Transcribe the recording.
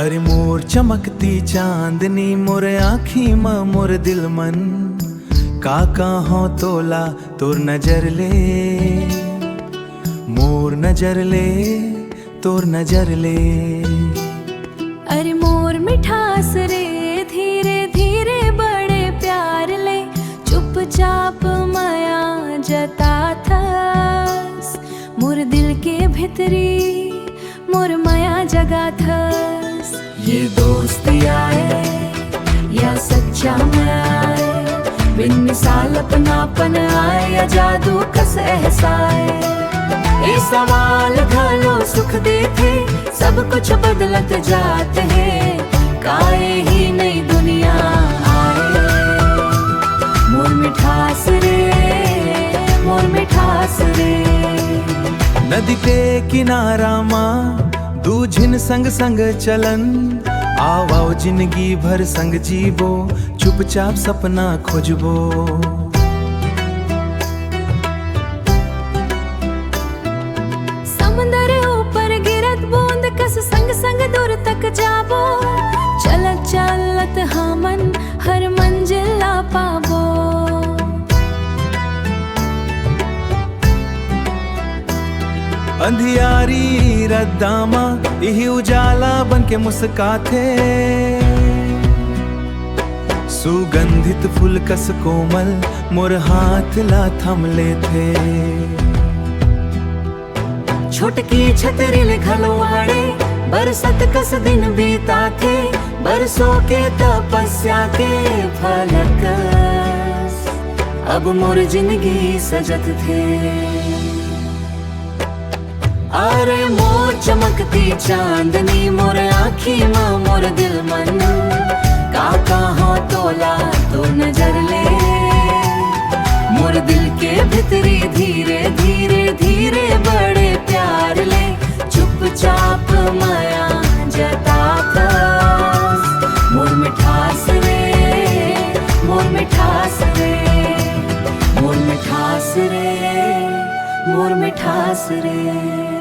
अरे मोर चमकती चांदनी मोर आँखी म मोर दिल मन काका हो तोला तोर नजर ले मोर नजर ले तोर नजर ले। अरे मोर मिठास रे धीरे धीरे बड़े प्यार ले चुपचाप माया जता थस मोर दिल के भीतरी मोर माया जगा थस। ये दोस्ती आए या सच्चा आए बिन मिसाल अपनापन आए या जादू कस एहसाए। ये सवाल घलो सुख देते सब कुछ बदलत जाते हैं काहे ही नई दुनिया आए। मोर मिठास रे मोर मिठास रे। नदी के किनारा माँ दू झिन संग संग चलन आओ आओ जिंदगी भर संग जीवो चुपचाप सपना खोजबो। समुंदर ऊपर गिरत बूंद कस संग संग दूर तक जाबो चलत चलत हमन हर मंजिल ला पाबो। अंधियारी रद्दामा यही उजाला बन के मुस्काते सुगंधित फूल कस कोमल मोर हाथ ला थम लेते। छोटकी छतरी ले घलवाड़े बरसत कस दिन बीता थे बरसों के तपस्या के फलक अब मोर जिंदगी सजत थे। अरे मोर चमकती चांदनी मोर आँखी माँ मोर दिल मन काका हो तोला तो नजर ले मोर दिल के भीतरी धीरे धीरे धीरे बड़े प्यार ले चुपचाप माया जता थस मोर मिठास रे मोर मिठास रे मोर मिठास रे मोर मिठास रे।